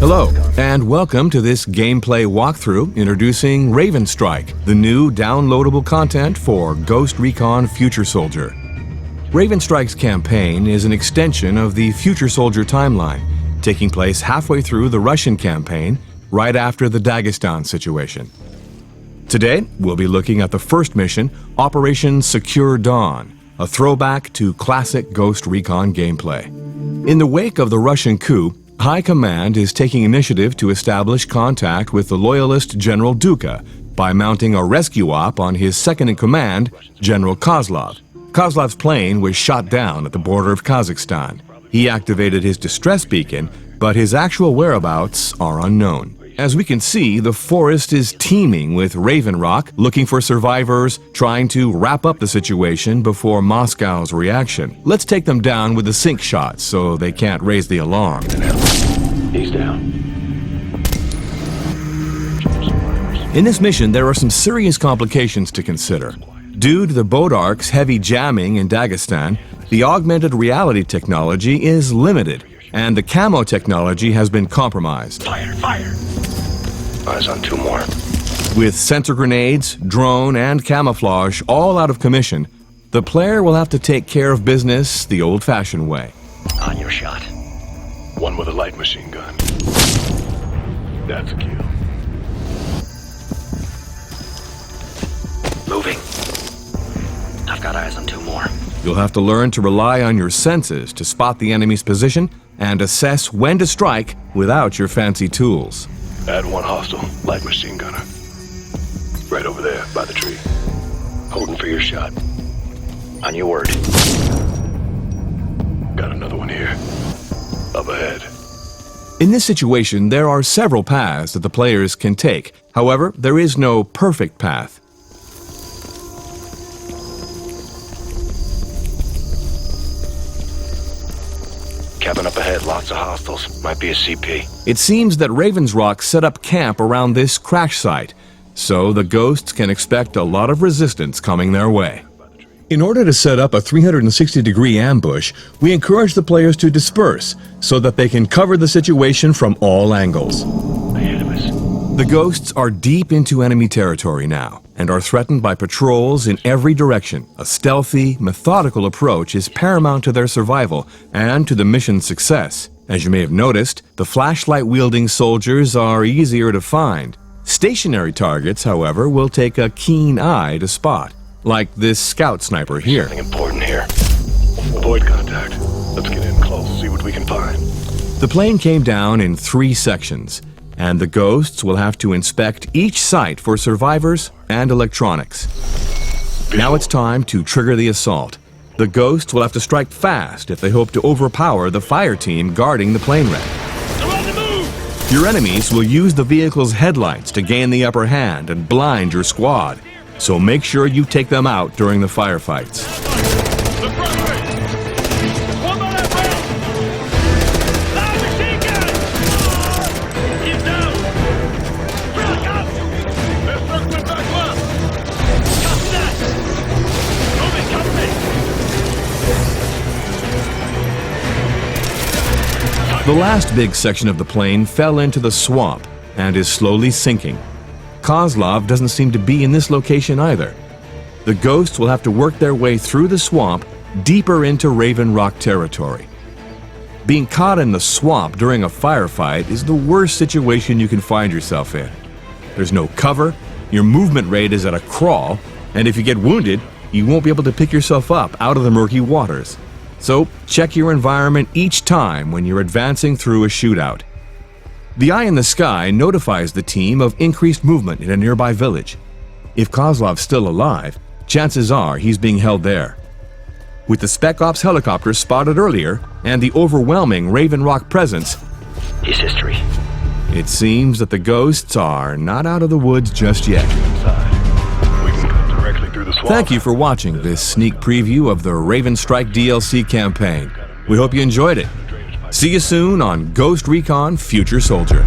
Hello, and welcome to this gameplay walkthrough introducing Raven Strike, the new downloadable content for Ghost Recon Future Soldier. Raven Strike's campaign is an extension of the Future Soldier timeline, taking place halfway through the Russian campaign, right after the Dagestan situation. Today, we'll be looking at the first mission, Operation Secure Dawn, a throwback to classic Ghost Recon gameplay. In the wake of the Russian coup, High Command is taking initiative to establish contact with the loyalist General Duka by mounting a rescue op on his second-in-command, General Kozlov. Kozlov's plane was shot down at the border of Kazakhstan. He activated his distress beacon, but his actual whereabouts are unknown. As we can see, the forest is teeming with Raven Rock looking for survivors, trying to wrap up the situation before Moscow's reaction. Let's take them down with the sync shots so they can't raise the alarm. He's down. In this mission, there are some serious complications to consider. Due to the Bodark's heavy jamming in Dagestan, the augmented reality technology is limited, and the camo technology has been compromised. Fire! Eyes on two more. With sensor grenades, drone, and camouflage all out of commission, the player will have to take care of business the old-fashioned way. On your shot. One with a light machine gun. That's a kill. Moving. I've got eyes on two more. You'll have to learn to rely on your senses to spot the enemy's position and assess when to strike without your fancy tools. Add one hostile, light machine gunner. Right over there, by the tree. Holding for your shot. On your word. Got another one here. Up ahead. In this situation, there are several paths that the players can take. However, there is no perfect path. Cabin up ahead, lots of hostiles. Might be a CP. It seems that Raven's Rock set up camp around this crash site, so the Ghosts can expect a lot of resistance coming their way. In order to set up a 360-degree ambush, we encourage the players to disperse so that they can cover the situation from all angles. Ahead of us. The Ghosts are deep into enemy territory now and are threatened by patrols in every direction. A stealthy, methodical approach is paramount to their survival and to the mission's success. As you may have noticed, the flashlight-wielding soldiers are easier to find. Stationary targets, however, will take a keen eye to spot, like this scout sniper here. Something important here. Avoid contact. Let's get in close, see what we can find. The plane came down in 3 sections, and the Ghosts will have to inspect each site for survivors and electronics. Now it's time to trigger the assault. The Ghosts will have to strike fast if they hope to overpower the fire team guarding the plane wreck. Your enemies will use the vehicle's headlights to gain the upper hand and blind your squad, so make sure you take them out during the firefights. The last big section of the plane fell into the swamp and is slowly sinking. Kozlov doesn't seem to be in this location either. The Ghosts will have to work their way through the swamp deeper into Raven Rock territory. Being caught in the swamp during a firefight is the worst situation you can find yourself in. There's no cover, your movement rate is at a crawl, and if you get wounded, you won't be able to pick yourself up out of the murky waters. So check your environment each time when you're advancing through a shootout. The eye in the sky notifies the team of increased movement in a nearby village. If Kozlov's still alive, chances are he's being held there. With the Spec Ops helicopter spotted earlier and the overwhelming Raven Rock presence, His history. it seems that the Ghosts are not out of the woods just yet. We can cut directly through the swamp. Thank you for watching this sneak preview of the Raven Strike DLC campaign. We hope you enjoyed it. See you soon on Ghost Recon Future Soldier.